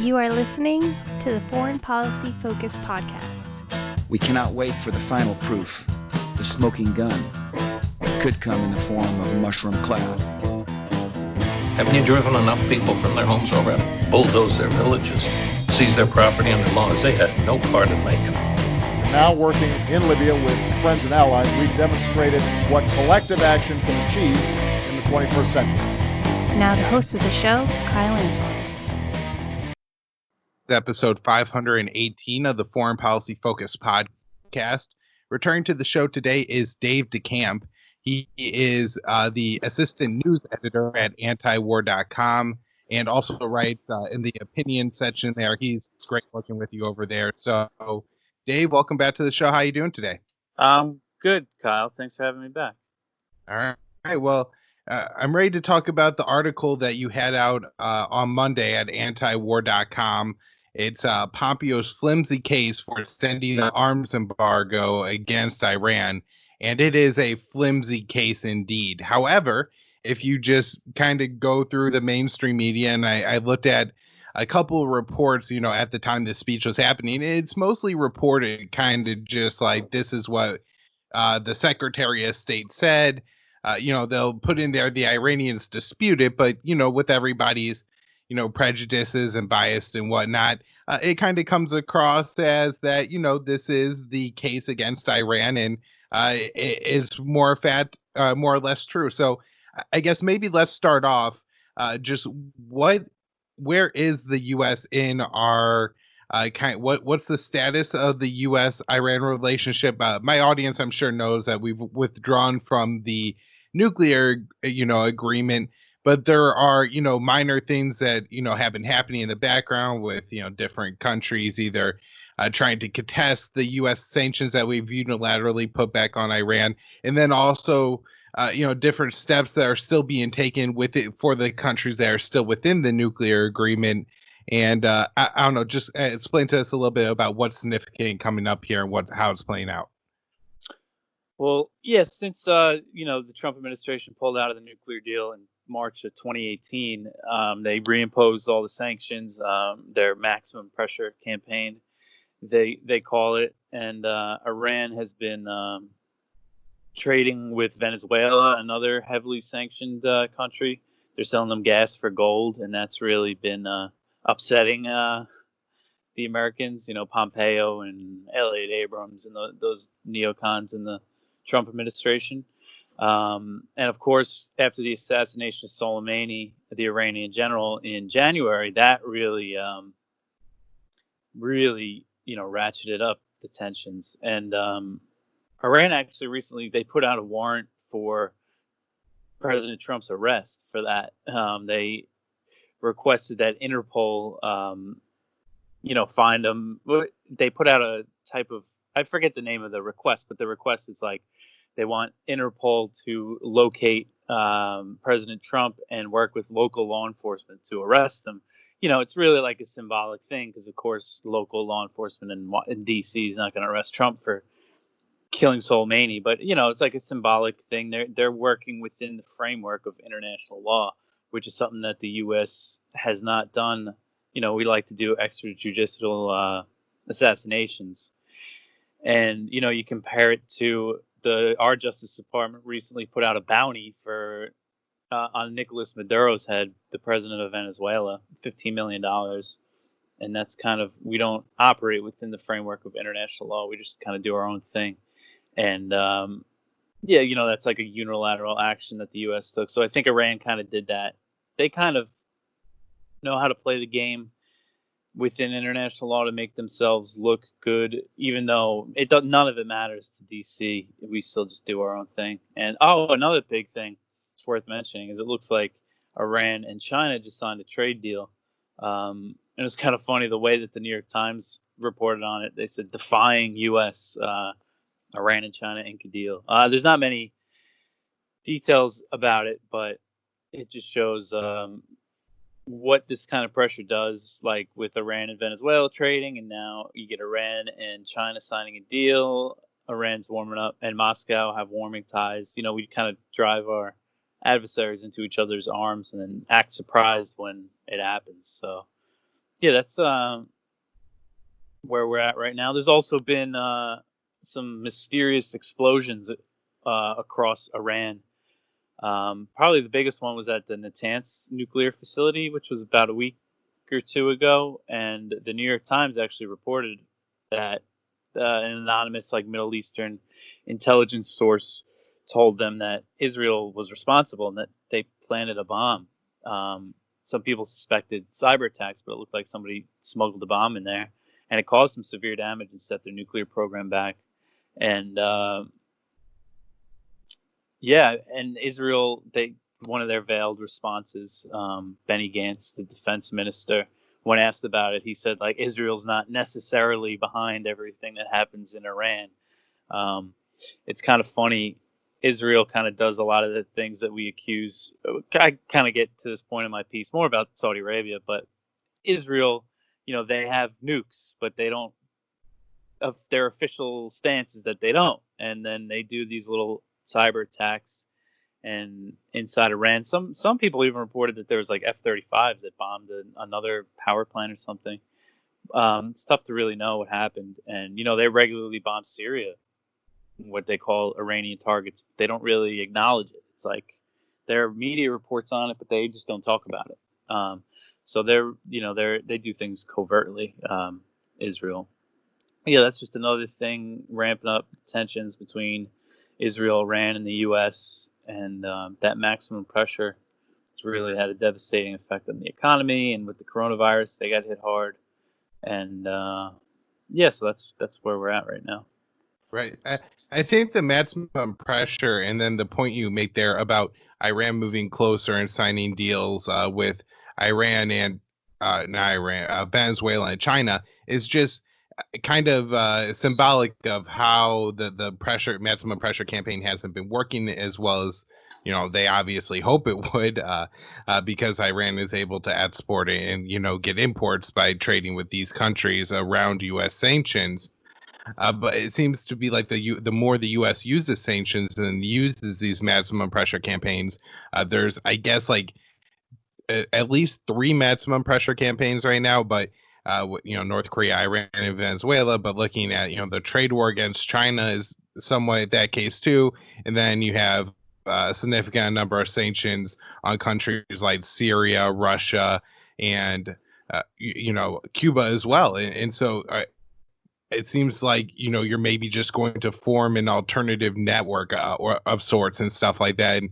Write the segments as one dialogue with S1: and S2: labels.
S1: You are listening to the Foreign Policy Focus podcast.
S2: We cannot wait for the final proof. The smoking gun could come in the form of a mushroom cloud.
S3: Haven't you driven enough people from their homes already? Bulldoze their villages, seize their property under laws they had no part in making.
S4: Now working in Libya with friends and allies, we've demonstrated what collective action can achieve in the 21st century.
S1: Now the host of the show, Kyle Ansel.
S5: Episode 518 of the Foreign Policy Focus podcast. Returning to the show today is Dave DeCamp. He is the assistant news editor at antiwar.com and also writes in the opinion section there. He's great working with you over there. So, Dave, welcome back to the show. How are you doing today?
S6: Good, Kyle. Thanks for having me back.
S5: All right. Well, I'm ready to talk about the article that you had out on Monday at antiwar.com. It's Pompeo's flimsy case for extending the arms embargo against Iran, and it is a flimsy case indeed. However, if you just kind of go through the mainstream media, and I looked at a couple of reports, at the time this speech was happening, it's mostly reported kind of just like this is what the Secretary of State said. They'll put in there the Iranians dispute it, but, with everybody's prejudices and bias and whatnot, it kind of comes across as that, this is the case against Iran, and it's more or less true. So I guess maybe let's start off just where is the U.S. in our what's the status of the U.S.-Iran relationship? My audience, I'm sure, knows that we've withdrawn from the nuclear, agreement. But there are, minor things that, have been happening in the background with, different countries either trying to contest the U.S. sanctions that we've unilaterally put back on Iran. And then also, different steps that are still being taken with it for the countries that are still within the nuclear agreement. And I don't know, just explain to us a little bit about what's significant coming up here and how it's playing out.
S6: Well, yeah, since, the Trump administration pulled out of the nuclear deal in March of 2018, they reimposed all the sanctions, their maximum pressure campaign, they call it. And Iran has been trading with Venezuela, another heavily sanctioned country. They're selling them gas for gold, and that's really been upsetting the Americans, Pompeo and Elliott Abrams and those neocons in the Trump administration. And of course, after the assassination of Soleimani, the Iranian general, in January, that really, ratcheted up the tensions. And Iran actually recently, they put out a warrant for President Trump's arrest for that. They requested that Interpol, find him. They put out a type of, I forget the name of the request, but the request is like, they want Interpol to locate President Trump and work with local law enforcement to arrest him. It's really like a symbolic thing because, of course, local law enforcement in D.C. is not going to arrest Trump for killing Soleimani. But, it's like a symbolic thing. They're working within the framework of international law, which is something that the U.S. has not done. We like to do extrajudicial assassinations. And, you compare it to our Justice Department recently put out a bounty for on Nicolas Maduro's head, the president of Venezuela, $15 million. And that's kind of, we don't operate within the framework of international law. We just kind of do our own thing. And, that's like a unilateral action that the U.S. took. So I think Iran kind of did that. They kind of know how to play the game within international law to make themselves look good, even though none of it matters to DC. We still just do our own thing. And another big thing it's worth mentioning is it looks like Iran and China just signed a trade deal. And it's kind of funny the way that the New York Times reported on it. They said defying U.S. Iran and China ink a deal. There's not many details about it, but it just shows what this kind of pressure does, like with Iran and Venezuela trading, and now you get Iran and China signing a deal. Iran's warming up, and Moscow have warming ties. We kind of drive our adversaries into each other's arms and then act surprised when it happens. So Yeah, that's where we're at right now. There's also been some mysterious explosions across Iran. Probably the biggest one was at the Natanz nuclear facility, which was about a week or two ago. And the New York Times actually reported that an anonymous, like, Middle Eastern intelligence source told them that Israel was responsible and that they planted a bomb. Some people suspected cyber attacks, but it looked like somebody smuggled a bomb in there, and it caused some severe damage and set their nuclear program back. And and Israel, one of their veiled responses, Benny Gantz, the defense minister, when asked about it, he said, like, Israel's not necessarily behind everything that happens in Iran. It's kind of funny. Israel kind of does a lot of the things that we accuse. I kind of get to this point in my piece more about Saudi Arabia, but Israel, they have nukes, but they don't. Of their official stance is that they don't, and then they do these little cyber attacks and inside Iran. Some people even reported that there was like F-35s that bombed another power plant or something. It's tough to really know what happened, and they regularly bomb Syria, what they call Iranian targets. They don't really acknowledge it. It's like there are media reports on it, but they just don't talk about it. So they do things covertly, Israel. Yeah, that's just another thing ramping up tensions between Israel, Iran, and the U.S. And that maximum pressure has really had a devastating effect on the economy. And with the coronavirus, they got hit hard. And so that's where we're at right now.
S5: Right. I think the maximum pressure, and then the point you make there about Iran moving closer and signing deals with Iran and Venezuela and China is just kind of symbolic of how the maximum pressure campaign hasn't been working as well as they obviously hope it would, because Iran is able to export and get imports by trading with these countries around U.S. sanctions. But it seems to be like the more the U.S. uses sanctions and uses these maximum pressure campaigns, there's, I guess, like at least 3 maximum pressure campaigns right now, but North Korea, Iran, and Venezuela. But looking at the trade war against China is somewhat that case too, and then you have a significant number of sanctions on countries like Syria, Russia, and Cuba as well, and so. It seems like you're maybe just going to form an alternative network or of sorts and stuff like that, and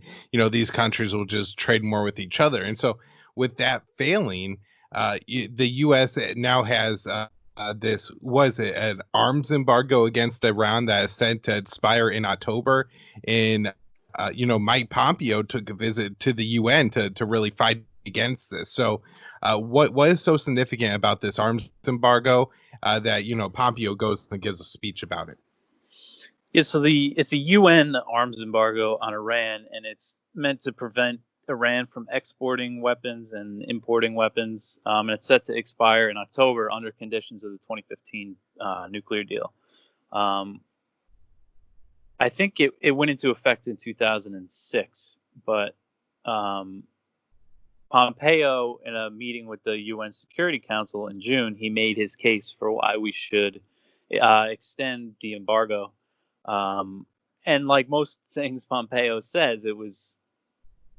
S5: these countries will just trade more with each other. And so, with that failing, the U.S. now has an arms embargo against Iran that is set to expire in October. And Mike Pompeo took a visit to the UN to really fight against this. So, what is so significant about this arms embargo that Pompeo goes and gives a speech about it?
S6: Yeah, so it's a UN arms embargo on Iran, and it's meant to prevent Iran from exporting weapons and importing weapons, and it's set to expire in October under conditions of the 2015 nuclear deal. I think it went into effect in 2006, but Pompeo, in a meeting with the UN Security Council in June, he made his case for why we should extend the embargo. And like most things Pompeo says,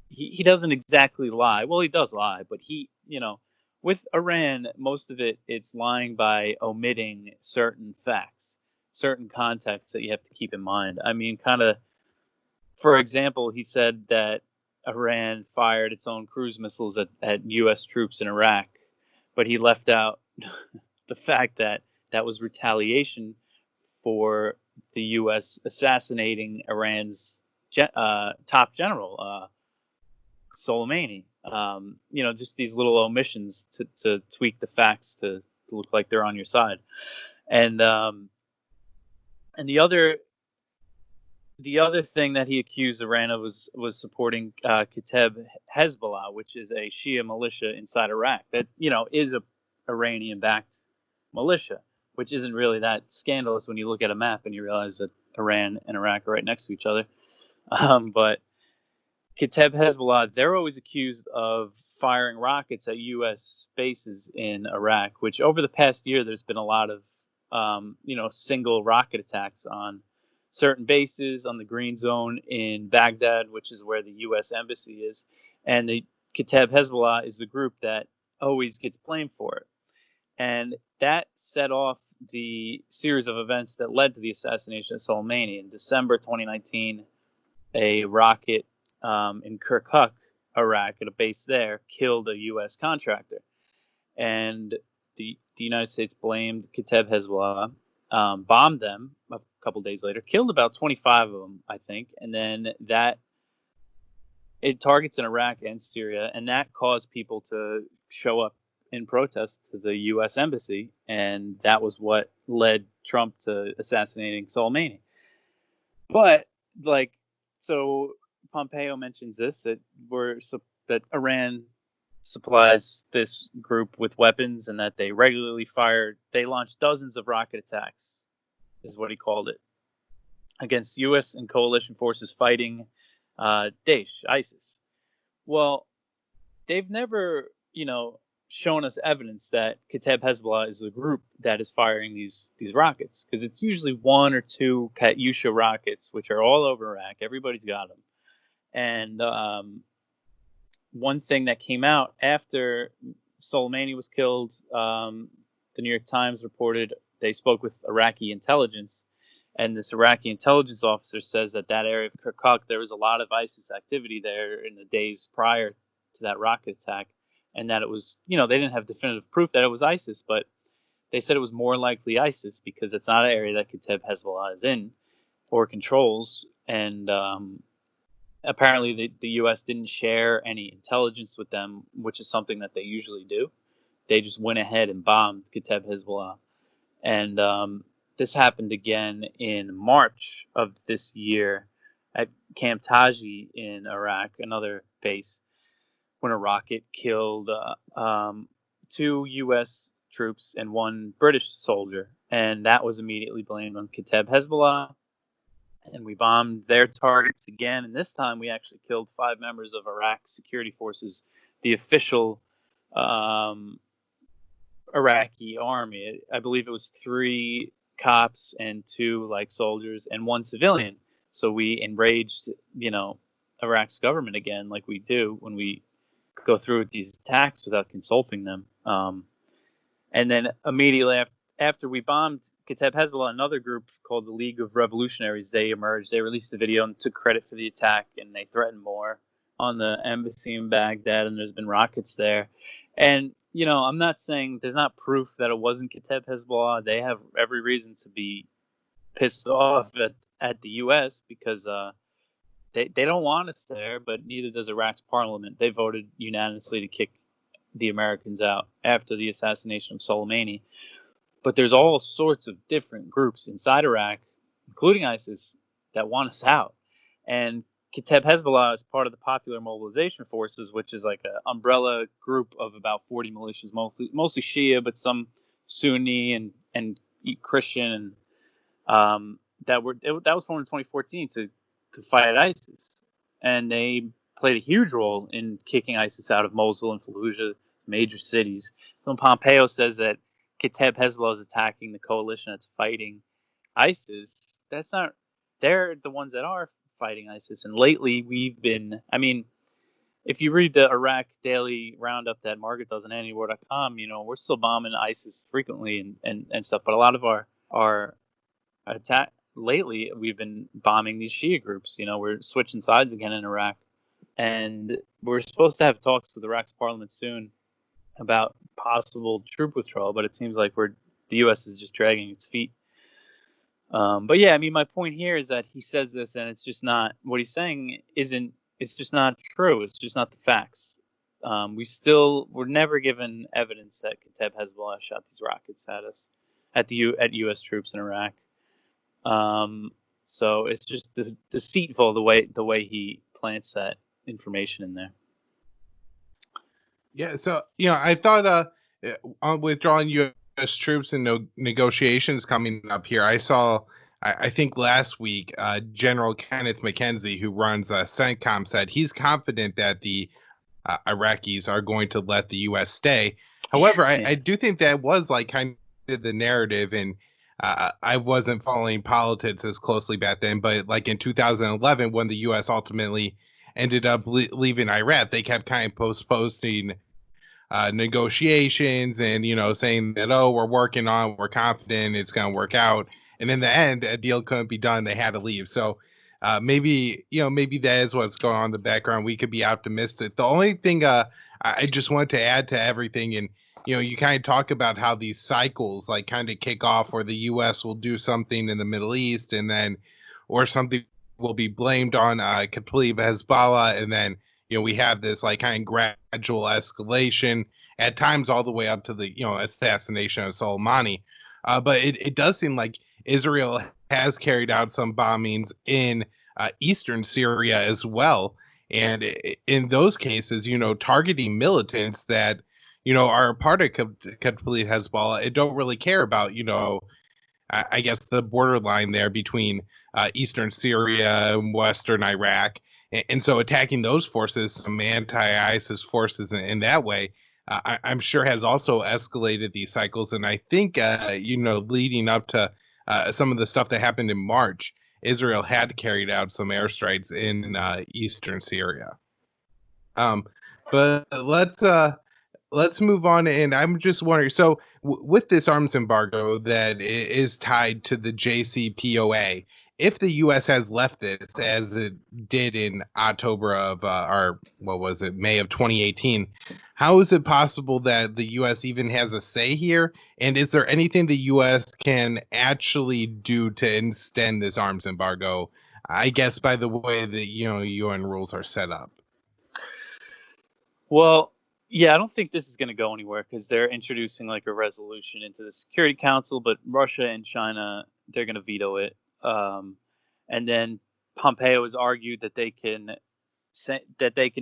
S6: he doesn't exactly lie. Well, he does lie, but with Iran, most of it's lying by omitting certain facts, certain context that you have to keep in mind. I mean, kind of, for example, he said that Iran fired its own cruise missiles at U.S. troops in Iraq, but he left out the fact that was retaliation for the U.S. assassinating Iran's top general, Soleimani. Just these little omissions to tweak the facts to look like they're on your side. And the other thing that he accused Iran of was supporting Kateb Hezbollah, which is a Shia militia inside Iraq that is a Iranian-backed militia, which isn't really that scandalous when you look at a map and you realize that Iran and Iraq are right next to each other. But Kateb Hezbollah, they're always accused of firing rockets at U.S. bases in Iraq, which over the past year there's been a lot of single rocket attacks on certain bases on the Green Zone in Baghdad, which is where the U.S. embassy is, and the Kata'ib Hezbollah is the group that always gets blamed for it. And that set off the series of events that led to the assassination of Soleimani. In December 2019, a rocket in Kirkuk, Iraq, at a base there, killed a U.S. contractor. And the United States blamed Kata'ib Hezbollah, bombed them a couple days later, killed about 25 of them, I think. And then it targets in Iraq and Syria, and that caused people to show up in protest to the U.S. embassy, and that was what led Trump to assassinating Soleimani. But so Pompeo mentions this, that Iran supplies this group with weapons, and that they regularly launched dozens of rocket attacks, is what he called it, against U.S. and coalition forces fighting Daesh, ISIS. Well, they've never, shown us evidence that Kata'ib Hezbollah is the group that is firing these rockets, because it's usually one or two Katyusha rockets, which are all over Iraq. Everybody's got them. And one thing that came out after Soleimani was killed, the New York Times reported they spoke with Iraqi intelligence, and this Iraqi intelligence officer says that area of Kirkuk, there was a lot of ISIS activity there in the days prior to that rocket attack, and that it was, they didn't have definitive proof that it was ISIS, but they said it was more likely ISIS because it's not an area that Kata'ib Hezbollah is in or controls. And apparently the U.S. didn't share any intelligence with them, which is something that they usually do. They just went ahead and bombed Kata'ib Hezbollah. And this happened again in March of this year at Camp Taji in Iraq, another base, when a rocket killed 2 U.S. troops and 1 British soldier. And that was immediately blamed on Kata'ib Hezbollah. And we bombed their targets again. And this time we actually killed 5 members of Iraq's security forces, the official Iraqi army. I believe it was 3 cops and 2 soldiers and 1 civilian. So we enraged, Iraq's government again, like we do when we go through with these attacks without consulting them. And then immediately after we bombed Kata'ib Hezbollah, another group called the League of Revolutionaries, they emerged. They released a video and took credit for the attack, and they threatened more on the embassy in Baghdad, and there's been rockets there. And, I'm not saying there's not proof that it wasn't Kata'ib Hezbollah. They have every reason to be pissed off at the U.S. because they don't want us there, but neither does Iraq's parliament. They voted unanimously to kick the Americans out after the assassination of Soleimani. But there's all sorts of different groups inside Iraq, including ISIS, that want us out. And Kata'ib Hezbollah is part of the Popular Mobilization Forces, which is like an umbrella group of about 40 militias, mostly Shia, but some Sunni and Christian, and that was formed in 2014 to fight ISIS. And they played a huge role in kicking ISIS out of Mosul and Fallujah, major cities. So when Pompeo says that Kata'ib Hezbollah is attacking the coalition that's fighting ISIS, that's not, they're the ones that are fighting ISIS. And lately we've been, if you read the Iraq Daily Roundup that Margaret does on antiwar.com, we're still bombing ISIS frequently and stuff. But a lot of our attack lately, we've been bombing these Shia groups. We're switching sides again in Iraq. And we're supposed to have talks with Iraq's parliament soon about possible troop withdrawal, but it seems like the U.S. is just dragging its feet. But yeah, my point here is that he says this, and it's just not, what he's saying it's just not true. It's just not the facts. We're never given evidence that Kata'ib Hezbollah shot these rockets at us, at U.S. troops in Iraq. So it's just deceitful the way he plants that information in there.
S5: Yeah, so I thought on withdrawing U.S. troops and negotiations coming up here, I think last week General Kenneth McKenzie, who runs CENTCOM, said he's confident that the Iraqis are going to let the U.S. stay. However, I do think that was like kind of the narrative, and I wasn't following politics as closely back then, but like in 2011, when the U.S. ultimately ended up leaving Iraq, they kept kind of postponing negotiations and, saying that, oh, we're confident it's going to work out. And in the end, a deal couldn't be done. They had to leave. So maybe that is what's going on in the background. We could be optimistic. The only thing I just wanted to add to everything, and you kind of talk about how these cycles like kind of kick off where the U.S. will do something in the Middle East, and then or something will be blamed on completely Hezbollah, and then we have this like kind of gradual escalation at times all the way up to the assassination of Soleimani. But it does seem like Israel has carried out some bombings in eastern Syria as well. And in those cases, targeting militants that, are a part of completely Hezbollah and don't really care about, I guess the borderline there between eastern Syria and western Iraq. And so attacking those forces, some anti-ISIS forces in that way, I'm sure has also escalated these cycles. And I think, leading up to some of the stuff that happened in March, Israel had carried out some airstrikes in eastern Syria. But let's move on. And I'm just wondering, so with this arms embargo that is tied to the JCPOA, if the U.S. has left this as it did in October of May of 2018, how is it possible that the U.S. even has a say here? And is there anything the U.S. can actually do to extend this arms embargo? I guess by the way that UN rules are set up.
S6: Well, yeah, I don't think this is going to go anywhere because they're introducing like a resolution into the Security Council, but Russia and China, they're going to veto it. And then Pompeo has argued that they can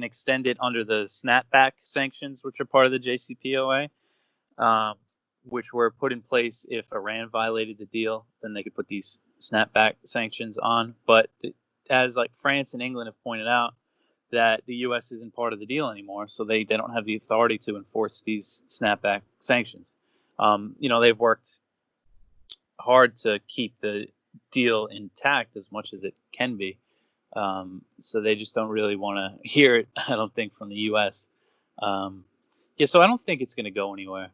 S6: extend it under the snapback sanctions, which are part of the JCPOA, which were put in place if Iran violated the deal. Then they could put these snapback sanctions on. But as like France and England have pointed out, that the U.S. isn't part of the deal anymore, so they don't have the authority to enforce these snapback sanctions. They've worked hard to keep the deal intact as much as it can be. So they just don't really want to hear it, I don't think, from the U.S. So I don't think it's going to go anywhere.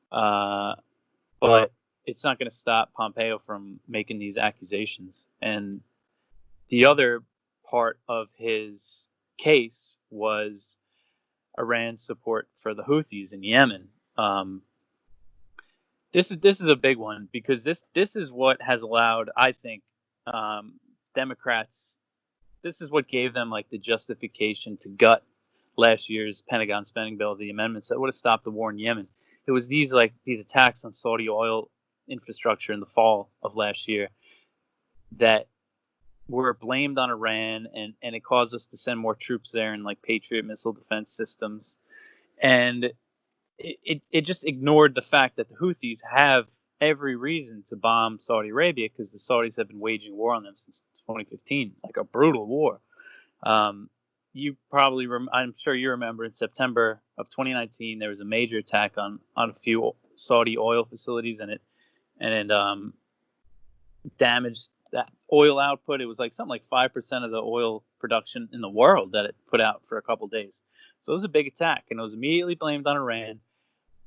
S6: But it's not going to stop Pompeo from making these accusations. And the other part of his case was Iran's support for the Houthis in Yemen. This is a big one because this is what has allowed, I think, Democrats. This is what gave them like the justification to gut last year's Pentagon spending bill, the amendments that would have stopped the war in Yemen. It was these attacks on Saudi oil infrastructure in the fall of last year that were blamed on Iran, and it caused us to send more troops there and like Patriot missile defense systems. And it just ignored the fact that the Houthis have every reason to bomb Saudi Arabia because the Saudis have been waging war on them since 2015, like a brutal war. You probably, I'm sure you remember, in September of 2019, there was a major attack on a few Saudi oil facilities, and it damaged that oil output. It was like something like 5% of the oil production in the world that it put out for a couple of days. So it was a big attack, and it was immediately blamed on Iran.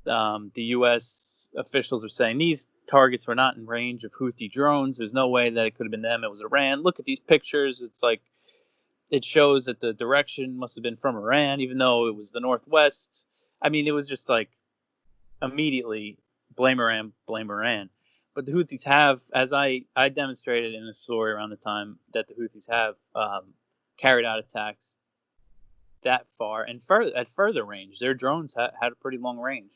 S6: The U.S. officials are saying these targets were not in range of Houthi drones. There's no way that it could have been them. It was Iran. Look at these pictures. It's like it shows that the direction must have been from Iran, even though it was the northwest. I mean, it was just like immediately blame Iran, blame Iran. But the Houthis have, as I demonstrated in a story around the time that the Houthis have carried out attacks that far and at further range. Their drones had a pretty long range.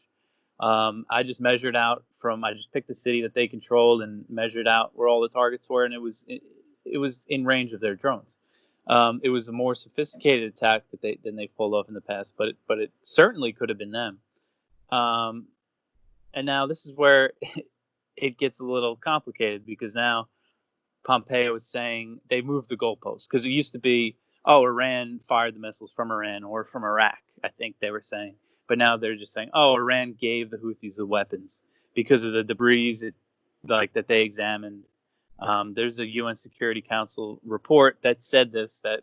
S6: I just measured out I just picked the city that they controlled and measured out where all the targets were, and it was in range of their drones. It was a more sophisticated attack than they pulled off in the past, but it certainly could have been them. And now this is where it gets a little complicated because now Pompeo is saying they moved the goalposts, because it used to be oh, Iran fired the missiles from Iran or from Iraq, I think they were saying. But now they're just saying, oh, Iran gave the Houthis the weapons because of the debris that they examined. There's a UN Security Council report that said this, that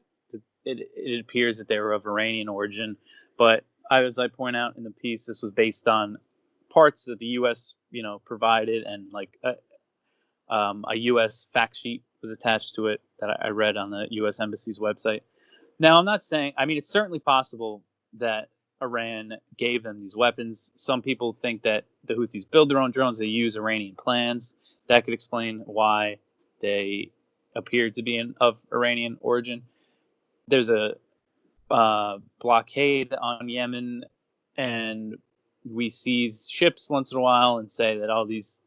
S6: it appears that they were of Iranian origin. But as I point out in the piece, this was based on parts that the U.S. provided, and like a U.S. fact sheet was attached to it that I read on the U.S. Embassy's website. Now, I'm not saying, I mean, it's certainly possible that Iran gave them these weapons. Some people think that the Houthis build their own drones. They use Iranian plans. That could explain why they appeared to be of Iranian origin. There's a blockade on Yemen, and we seize ships once in a while and say that all these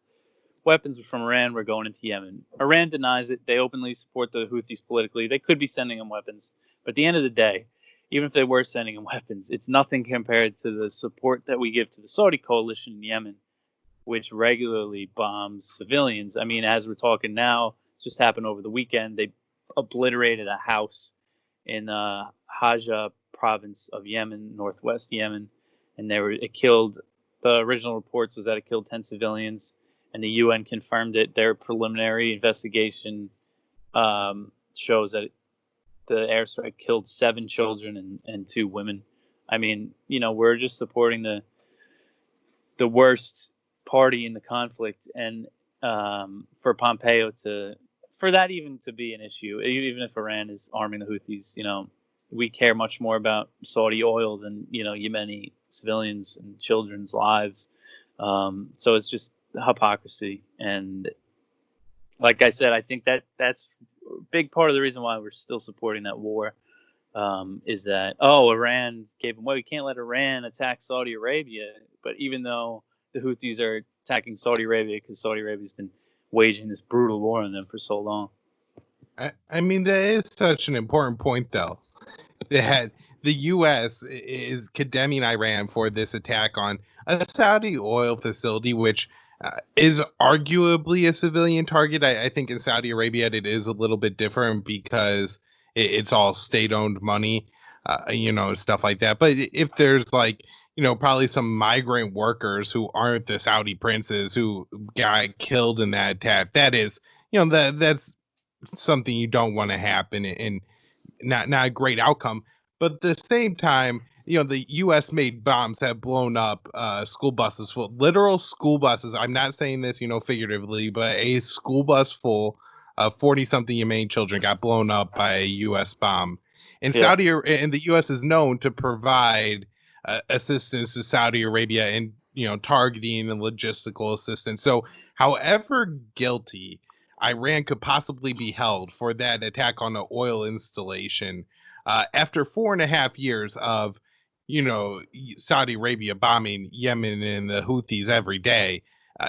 S6: weapons are from Iran. We're going into Yemen. Iran denies it. They openly support the Houthis politically. They could be sending them weapons. But at the end of the day, even if they were sending them weapons, it's nothing compared to the support that we give to the Saudi coalition in Yemen, which regularly bombs civilians. I mean, as we're talking now, it just happened over the weekend. They obliterated a house in Haja province of Yemen, northwest Yemen, and it killed. The original reports was that it killed 10 civilians, and the UN confirmed it. Their preliminary investigation shows that the airstrike killed 7 children and 2 women. I mean, we're just supporting the worst party in the conflict, and for Pompeo for that even to be an issue, even if Iran is arming the Houthis, we care much more about Saudi oil than, Yemeni civilians and children's lives. So it's just hypocrisy. And like I said, I think that's a big part of the reason why we're still supporting that war, is that, Iran gave them, well, we can't let Iran attack Saudi Arabia. But even though the Houthis are attacking Saudi Arabia because Saudi Arabia's been waging this brutal war on them for so long.
S5: I mean, that is such an important point, though, that the U.S. is condemning Iran for this attack on a Saudi oil facility, which is arguably a civilian target. I think in Saudi Arabia it is a little bit different because it's all state-owned money, stuff like that. But if there's probably some migrant workers who aren't the Saudi princes who got killed in that attack, that is, that's something you don't want to happen, and not a great outcome. But at the same time, the U.S. made bombs have blown up school buses full, literal school buses. I'm not saying this, figuratively, but a school bus full of 40-something Yemeni children got blown up by a U.S. bomb. And the U.S. is known to provide assistance to Saudi Arabia and, targeting and logistical assistance. So however guilty Iran could possibly be held for that attack on the oil installation, after 4.5 years of, Saudi Arabia bombing Yemen and the Houthis every day,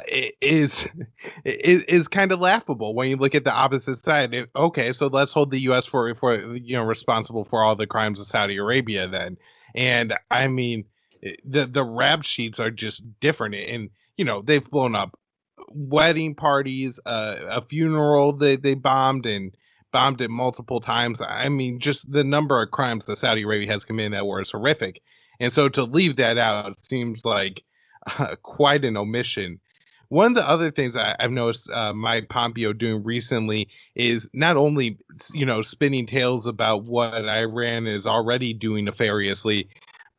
S5: it is kind of laughable when you look at the opposite side. Okay, so let's hold the U.S. for responsible for all the crimes of Saudi Arabia then. And I mean, the rap sheets are just different, and they've blown up wedding parties, a funeral they bombed it multiple times. I mean, just the number of crimes that Saudi Arabia has committed in that war is horrific. And so to leave that out seems like quite an omission. One of the other things I've noticed Mike Pompeo doing recently is not only, spinning tales about what Iran is already doing nefariously,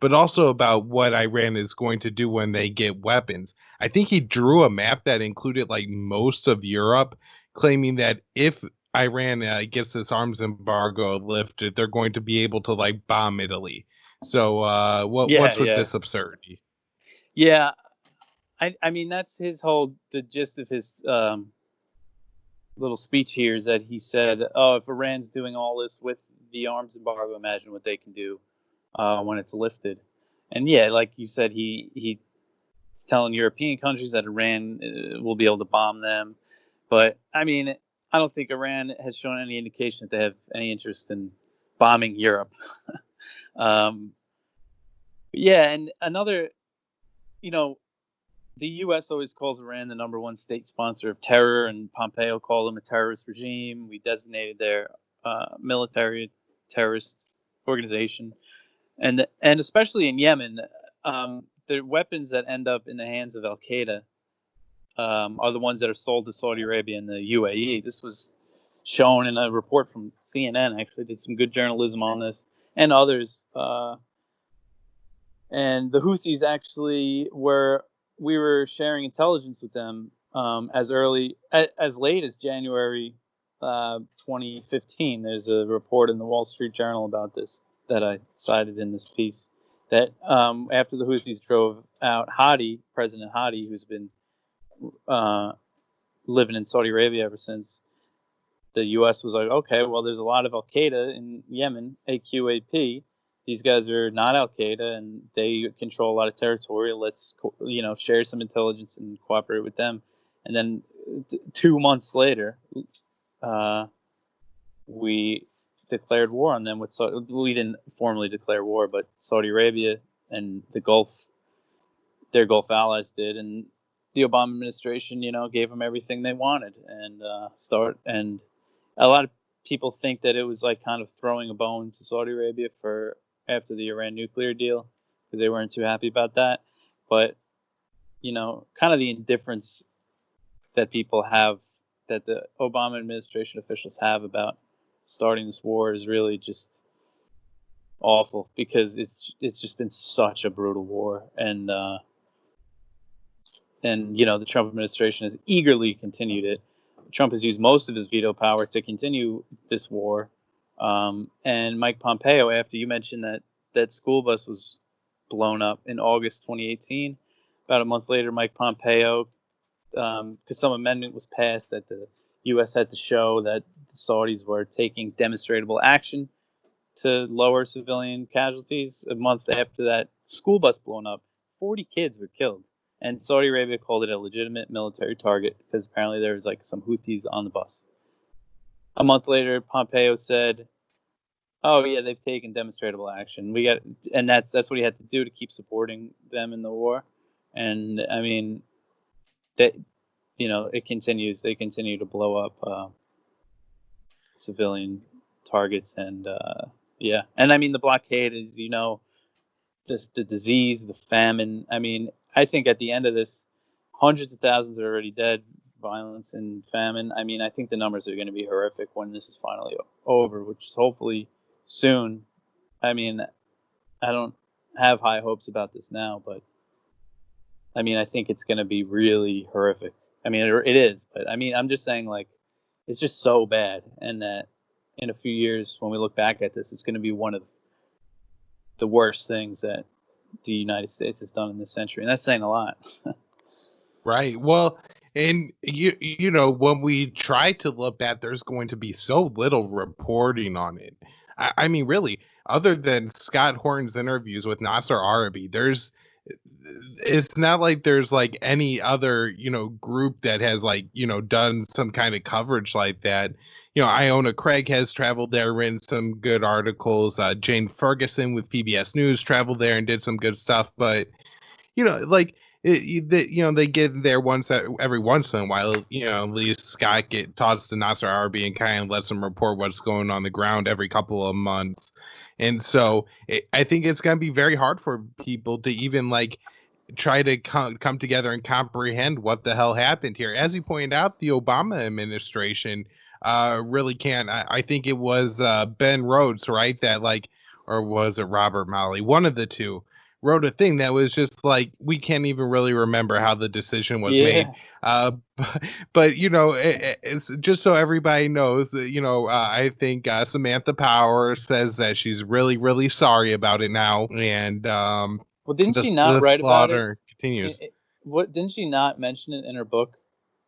S5: but also about what Iran is going to do when they get weapons. I think he drew a map that included most of Europe, claiming that if Iran gets this arms embargo lifted, they're going to be able to bomb Italy. So what's with this absurdity?
S6: Yeah. I mean, that's the gist of his little speech here, is that he said, if Iran's doing all this with the arms embargo, imagine what they can do when it's lifted. And yeah, like you said, he's telling European countries that Iran will be able to bomb them. But I mean, I don't think Iran has shown any indication that they have any interest in bombing Europe. Yeah, and another, the U.S. always calls Iran the number 1 state sponsor of terror, and Pompeo called them a terrorist regime. We designated their military terrorist organization, and especially in Yemen, the weapons that end up in the hands of Al Qaeda are the ones that are sold to Saudi Arabia and the UAE. This was shown in a report from CNN. Actually, did some good journalism on this, and others. And the Houthis actually we were sharing intelligence with them as late as January 2015. There's a report in the Wall Street Journal about this that I cited in this piece. That after the Houthis drove out President Hadi, who's been living in Saudi Arabia ever since, the U.S. was like, okay, well, there's a lot of Al Qaeda in Yemen, AQAP. These guys are not Al Qaeda, and they control a lot of territory. Let's, share some intelligence and cooperate with them. And then 2 months later, we declared war on them. We didn't formally declare war, but Saudi Arabia and their Gulf allies did, and the Obama administration, gave them everything they wanted, and a lot of people think that it was like kind of throwing a bone to Saudi Arabia after the Iran nuclear deal, because they weren't too happy about that. But kind of the indifference that people have, that the Obama administration officials have about starting this war is really just awful, because it's just been such a brutal war, and the Trump administration has eagerly continued it. Trump has used most of his veto power to continue this war. And Mike Pompeo, after you mentioned that school bus was blown up in August 2018, about a month later, Mike Pompeo, because some amendment was passed that the U.S. had to show that the Saudis were taking demonstrable action to lower civilian casualties. A month after that school bus blown up, 40 kids were killed. And Saudi Arabia called it a legitimate military target because apparently there was like some Houthis on the bus. A month later, Pompeo said, "Oh yeah, they've taken demonstrable action. And that's what he had to do to keep supporting them in the war." And I mean, that it continues. They continue to blow up civilian targets, and yeah. And I mean, the blockade is, the disease, the famine. I mean, I think at the end of this, hundreds of thousands are already dead, violence and famine. I mean, I think the numbers are going to be horrific when this is finally over, which is hopefully soon. I mean, I don't have high hopes about this now, but I mean, I think it's going to be really horrific. I mean, it is, but I mean, I'm just saying, like, it's just so bad, and that in a few years, when we look back at this, it's going to be one of the worst things that the United States has done in this century, and that's saying a lot.
S5: Right. Well, and when we try to look back, there's going to be so little reporting on it. I mean, really, other than Scott Horton's interviews with Nasser Arabi, it's not like there's like any other, group that has like, done some kind of coverage like that. Iona Craig has traveled there, written some good articles. Jane Ferguson with PBS News traveled there and did some good stuff. But, they get there every once in a while. At least Scott talks to Nasser Arabi and kind of lets him report what's going on the ground every couple of months. And so I think it's going to be very hard for people to even like try to come together and comprehend what the hell happened here. As you pointed out, the Obama administration really can't. I think it was Ben Rhodes, right? That or was it Robert Malley? One of the two wrote a thing that was just like, we can't even really remember how the decision was made. But it's just so everybody knows, I think Samantha Power says that she's really, really sorry about it now. And
S6: well, didn't she not write about it?
S5: Continues.
S6: What didn't she not mention it in her book?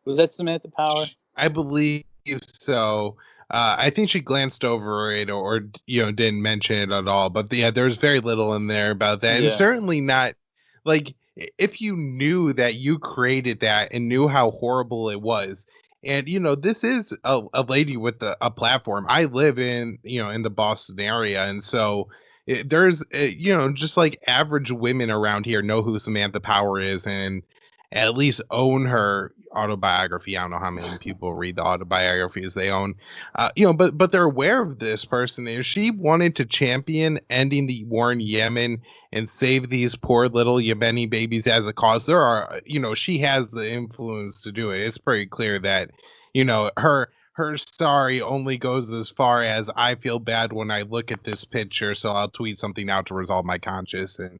S6: Was that Samantha Power?
S5: I believe so. I think she glanced over it or didn't mention it at all. But yeah, there's very little in there about that. And certainly not like, if you knew that you created that and knew how horrible it was. And, this is a lady with a platform. I live in the Boston area. And so there's, just like average women around here know who Samantha Power is and at least own her autobiography. I don't know how many people read the autobiographies they own. But they're aware of this person. If she wanted to champion ending the war in Yemen and save these poor little Yemeni babies as a cause, she has the influence to do it. It's pretty clear that, her sorry only goes as far as I feel bad when I look at this picture, so I'll tweet something out to resolve my conscience and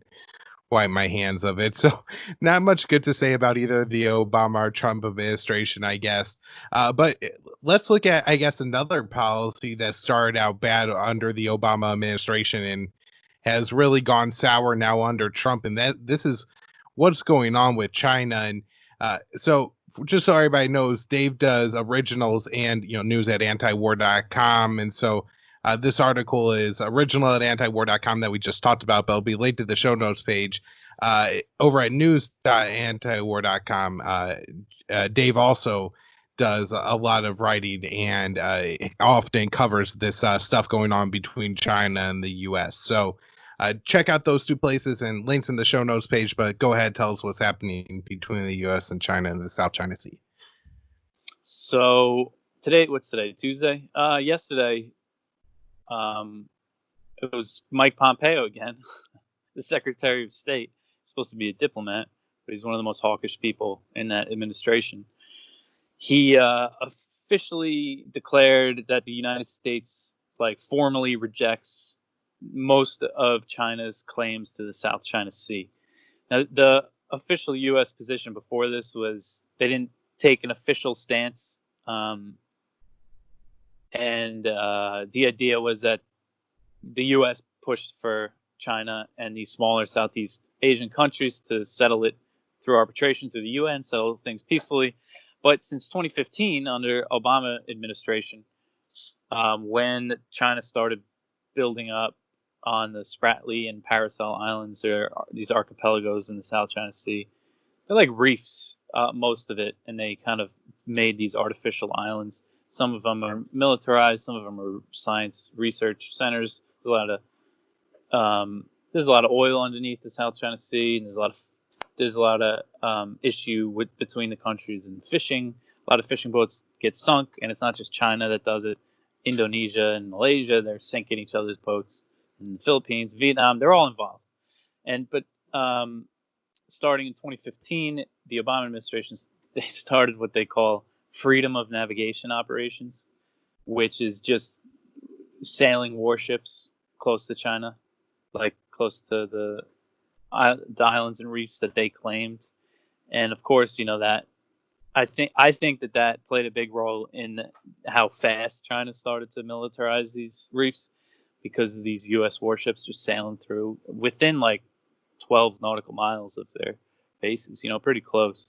S5: wipe my hands of it. So not much good to say about either the Obama or Trump administration, I guess. But let's look at, I guess, another policy that started out bad under the Obama administration and has really gone sour now under Trump. And this is what's going on with China. And so just so everybody knows, Dave does originals and news at antiwar.com, and so this article is original at antiwar.com that we just talked about, but it'll be linked to the show notes page over at news.antiwar.com. Dave also does a lot of writing and often covers this stuff going on between China and the U.S. So check out those two places and links in the show notes page, but go ahead, tell us what's happening between the U.S. and China and the South China Sea.
S6: So what's today? Tuesday? Yesterday, it was Mike Pompeo again, the Secretary of State. He's supposed to be a diplomat, but he's one of the most hawkish people in that administration. He officially declared that the United States formally rejects most of China's claims to the South China Sea. Now, the official U.S. position before this was they didn't take an official stance, and the idea was that the U.S. pushed for China and these smaller Southeast Asian countries to settle it through arbitration through the UN, settle things peacefully. But since 2015, under Obama administration, when China started building up on the Spratly and Paracel Islands, there are these archipelagos in the South China Sea. They're like reefs, most of it, and they kind of made these artificial islands. Some of them are militarized, some of them are science research centers. There's a lot of oil underneath the South China Sea, and there's a lot of issue between the countries and fishing. A lot of fishing boats get sunk, and it's not just China that does it. Indonesia and Malaysia, they're sinking each other's boats. In the Philippines, Vietnam, they're all involved. But starting in 2015, the Obama administration, they started what they call freedom of navigation operations, which is just sailing warships close to China, close to the islands and reefs that they claimed. And of course, that I think that played a big role in how fast China started to militarize these reefs, because of these U.S. warships just sailing through within 12 nautical miles of their bases, pretty close.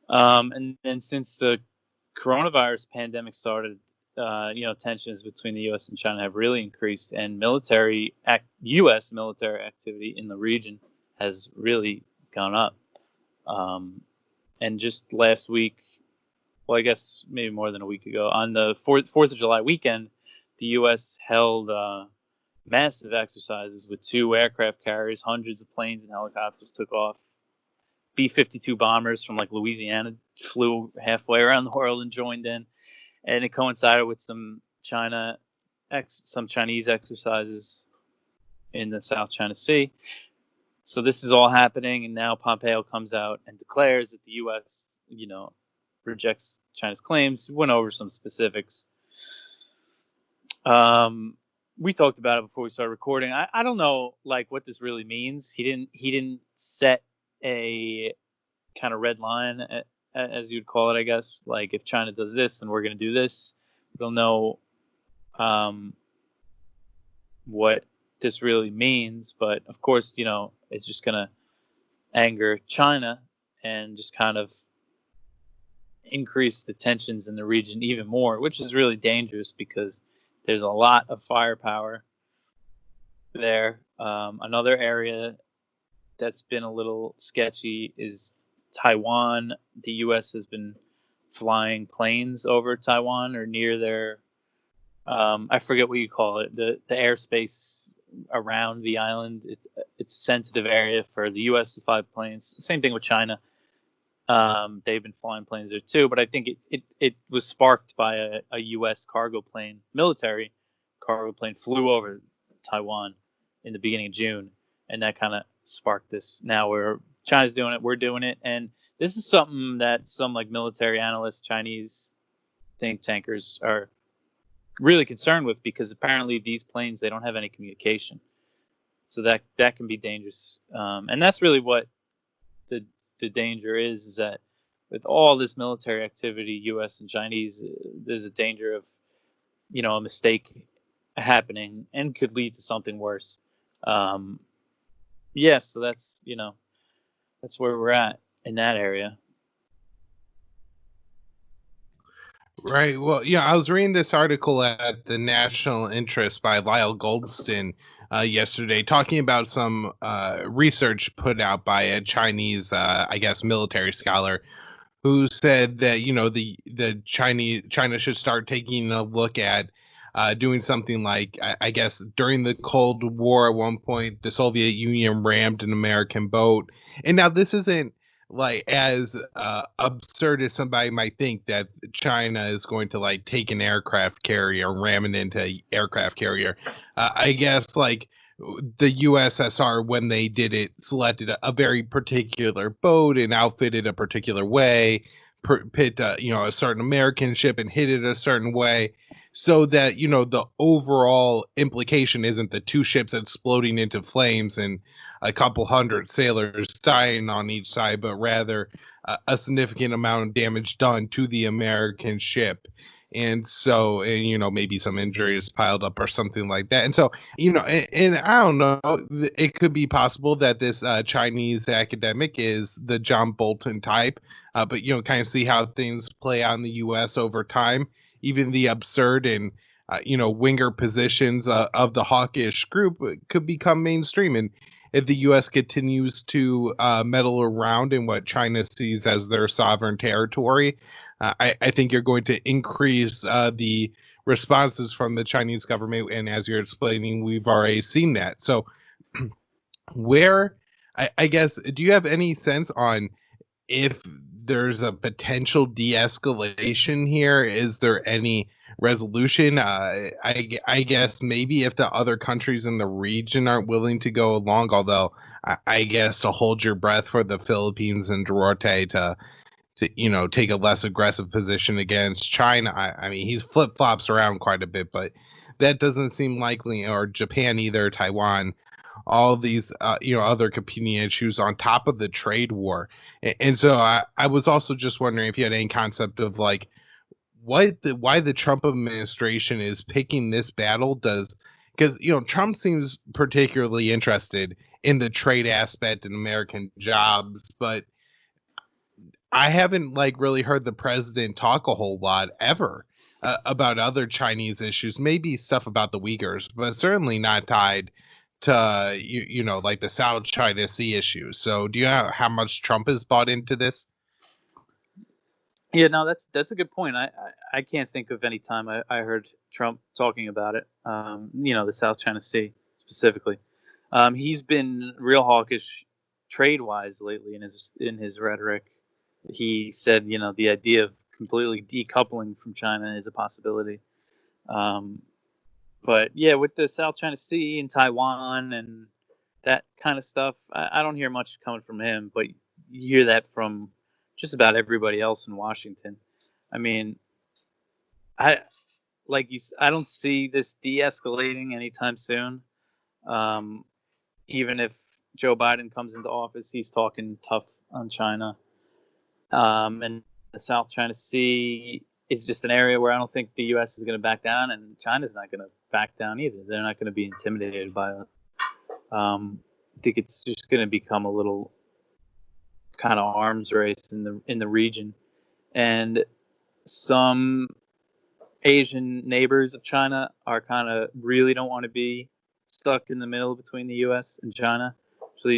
S6: And then since the coronavirus pandemic started, tensions between the U.S. and China have really increased, and U.S. military activity in the region has really gone up. And just last week, well, I guess maybe more than a week ago, on the 4th of July weekend, the U.S. held massive exercises with 2 aircraft carriers, hundreds of planes and helicopters took off. B-52 bombers from Louisiana flew halfway around the world and joined in, and it coincided with some Chinese exercises in the South China Sea. So this is all happening, and now Pompeo comes out and declares that the U.S. rejects China's claims. We went over some specifics. We talked about it before we started recording. I don't know what this really means. He didn't set a kind of red line, as you'd call it, I guess. If China does this, then we're going to do this. We don't know what this really means, but of course, it's just going to anger China and just kind of increase the tensions in the region even more, which is really dangerous because there's a lot of firepower there. Another area that's been a little sketchy is Taiwan. The U.S. has been flying planes over Taiwan or near their, I forget what you call it, the airspace around the island. It's a sensitive area for the U.S. to fly planes. Same thing with China. They've been flying planes there too, but I think it was sparked by a U.S. cargo plane, military cargo plane, flew over Taiwan in the beginning of June, and that kind of sparked this. Now China's doing it, we're doing it, and this is something that some like military analysts, Chinese think tankers are really concerned with, because apparently these planes, they don't have any communication, so that can be dangerous, and that's really what the danger is that with all this military activity, U.S. and Chinese, there's a danger of, a mistake happening and could lead to something worse. So that's, that's where we're at in that area.
S5: Right. Well, yeah, I was reading this article at the National Interest by Lyle Goldston yesterday, talking about some research put out by a Chinese, I guess, military scholar, who said that the China should start taking a look at doing something like, I guess, during the Cold War at one point, the Soviet Union rammed an American boat, and now this isn't like as absurd as somebody might think, that China is going to like take an aircraft carrier and ram it into an aircraft carrier. I guess like the USSR, when they did it, selected a very particular boat and outfitted a particular way, pit a certain American ship and hit it a certain way, so that the overall implication isn't the two ships exploding into flames and a couple hundred sailors dying on each side, but rather a significant amount of damage done to the American ship. And so, maybe some injuries piled up or something like that. And so, and I don't know, it could be possible that this Chinese academic is the John Bolton type, but, kind of see how things play out in the U.S. over time. Even the absurd and, winger positions of the hawkish group could become mainstream. And if the U.S. continues to meddle around in what China sees as their sovereign territory, I think you're going to increase the responses from the Chinese government. And as you're explaining, we've already seen that. So I guess, do you have any sense on if there's a potential de-escalation here? Is there any resolution? I guess maybe if the other countries in the region aren't willing to go along, although I guess to hold your breath for the Philippines and Duarte to take a less aggressive position against China. I mean, he's flip-flops around quite a bit, but that doesn't seem likely, or Japan either, Taiwan, all these other competing issues on top of the trade war. And so I was also just wondering if you had any concept of like why the Trump administration is picking this battle. Because Trump seems particularly interested in the trade aspect and American jobs, but I haven't really heard the president talk a whole lot ever about other Chinese issues, maybe stuff about the Uyghurs, but certainly not tied to like the South China Sea issue. So do you know how much Trump has bought into this?
S6: Yeah, no, that's a good point. I can't think of any time I heard Trump talking about it. The South China Sea specifically. He's been real hawkish trade-wise lately in his rhetoric. He said, the idea of completely decoupling from China is a possibility. But yeah, with the South China Sea and Taiwan and that kind of stuff, I don't hear much coming from him, but you hear that from just about everybody else in Washington. I mean, I don't see this de-escalating anytime soon. Even if Joe Biden comes into office, he's talking tough on China. And the South China Sea is just an area where I don't think the U.S. is going to back down, and China's not going to back down either. They're not going to be intimidated by it. I think it's just going to become a little kind of arms race in the region, and some Asian neighbors of China are kind of really don't want to be stuck in the middle between the U.S. and China. So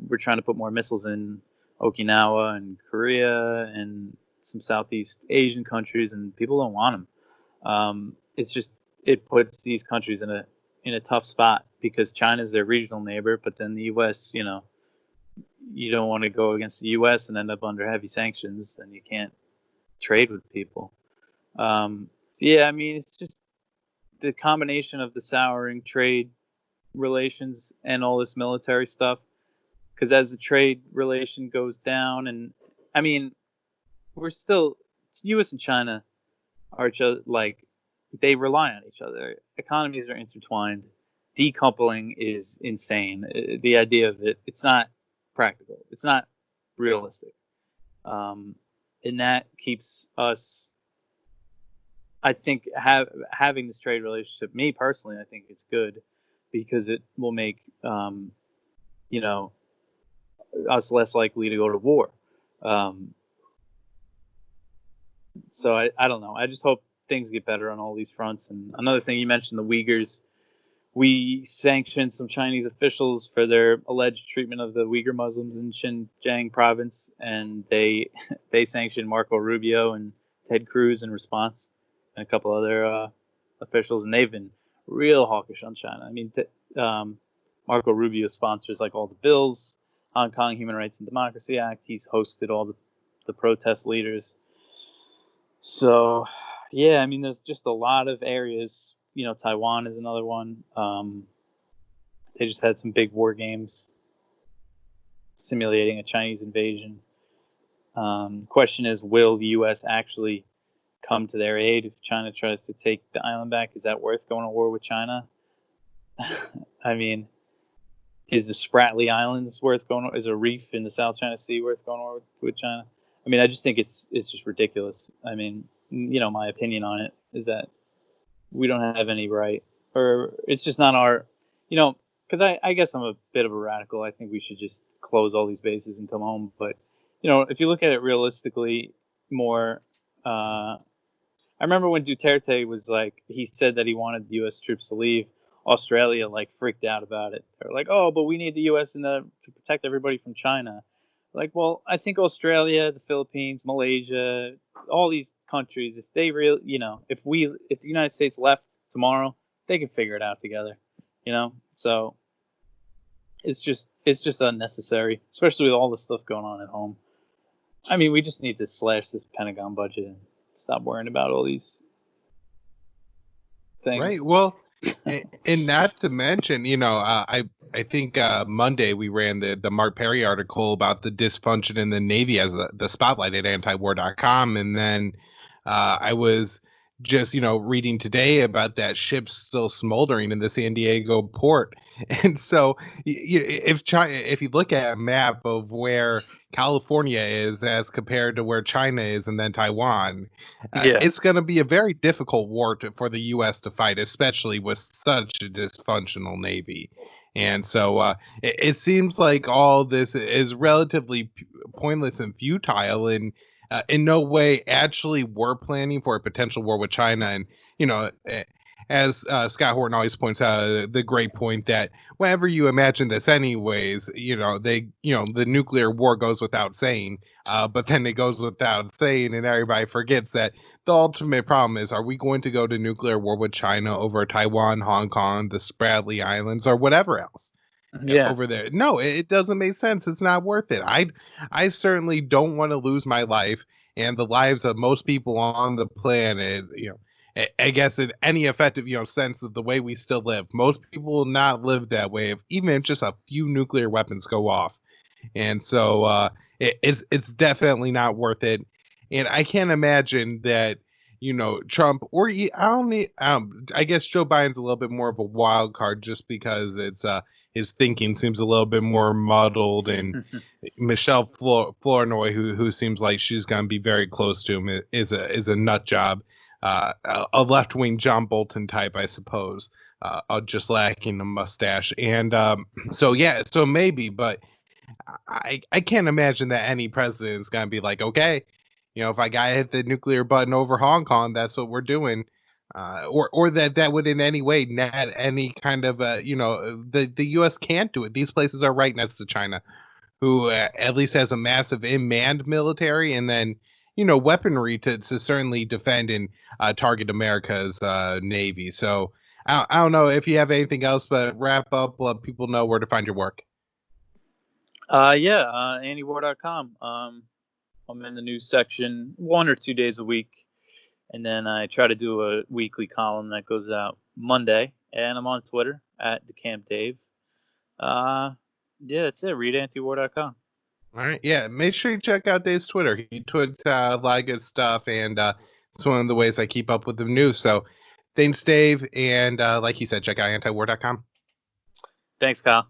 S6: we're trying to put more missiles in Okinawa and Korea and some Southeast Asian countries, and people don't want them. It puts these countries in a tough spot because China's their regional neighbor, but then the U.S. you don't want to go against the U.S. and end up under heavy sanctions, then you can't trade with people. Yeah, I mean, it's just the combination of the souring trade relations and all this military stuff. Because as the trade relation goes down, and I mean, we're still, U.S. and China are just like, they rely on each other. Economies are intertwined. Decoupling is insane. The idea of it, it's not practical. It's not realistic. And that keeps us, I think, having this trade relationship, me personally, I think it's good because it will make, us less likely to go to war. So I don't know. I just hope things get better on all these fronts. And another thing, you mentioned the Uyghurs. We sanctioned some Chinese officials for their alleged treatment of the Uyghur Muslims in Xinjiang province, and they sanctioned Marco Rubio and Ted Cruz in response, and a couple other officials, and they've been real hawkish on China. I mean, Marco Rubio sponsors like all the bills, Hong Kong Human Rights and Democracy Act. He's hosted all the protest leaders. So, yeah, I mean, there's just a lot of areas. Taiwan is another one. They just had some big war games simulating a Chinese invasion. Question is, will the U.S. actually come to their aid if China tries to take the island back? Is that worth going to war with China? I mean, is the Spratly Islands worth going? Is a reef in the South China Sea worth going to war with China? I mean, I just think it's just ridiculous. I mean, my opinion on it is that we don't have any right, or it's just not our, because I guess I'm a bit of a radical. I think we should just close all these bases and come home. But, if you look at it realistically more, I remember when Duterte was like, he said that he wanted the U.S. troops to leave. Australia freaked out about it. They're like, oh, but we need the U.S. to protect everybody from China. Like, well, I think Australia, the Philippines, Malaysia, all these countries, if they really, if the United States left tomorrow, they can figure it out together, So it's just unnecessary, especially with all the stuff going on at home. I mean, we just need to slash this Pentagon budget and stop worrying about all these things.
S5: Right. Well, and not to mention, I think Monday we ran the Mark Perry article about the dysfunction in the Navy as the spotlight at antiwar.com. And then I was just, reading today about that ship still smoldering in the San Diego port. And so if you look at a map of where California is as compared to where China is and then Taiwan, it's going to be a very difficult war for the U.S. to fight, especially with such a dysfunctional Navy. And so it seems like all this is relatively pointless and futile, and in no way actually we're planning for a potential war with China. And, as Scott Horton always points out, the great point that whenever you imagine this anyways, the nuclear war goes without saying, but then it goes without saying, and everybody forgets that the ultimate problem is, are we going to go to nuclear war with China over Taiwan, Hong Kong, the Spratly Islands, or whatever else? Over there? No, it doesn't make sense. It's not worth it. I certainly don't want to lose my life and the lives of most people on the planet, I guess in any effective, sense of the way we still live. Most people will not live that way if even just a few nuclear weapons go off. And so it's definitely not worth it. And I can't imagine that, Trump or I guess Joe Biden's a little bit more of a wild card just because it's his thinking seems a little bit more muddled, and Michelle Flournoy, who seems like she's going to be very close to him, is a nut job. A left-wing John Bolton type, I suppose, just lacking a mustache. And so maybe, but I can't imagine that any president is going to be like, okay, if I got to hit the nuclear button over Hong Kong, that's what we're doing. Or that would in any way net any kind of, the U.S. can't do it. These places are right next to China, who at least has a massive unmanned military, and then, weaponry to certainly defend and target America's Navy. So I don't know if you have anything else, but wrap up, let people know where to find your work.
S6: Antywar.com. I'm in the news section 1 or 2 days a week, and then I try to do a weekly column that goes out Monday. And I'm on Twitter at DeCamp Dave. That's it. Read antywar.com.
S5: All right. Yeah. Make sure you check out Dave's Twitter. He tweets a lot of good stuff, and it's one of the ways I keep up with the news. So thanks, Dave. And like he said, check out antiwar.com.
S6: Thanks, Kyle.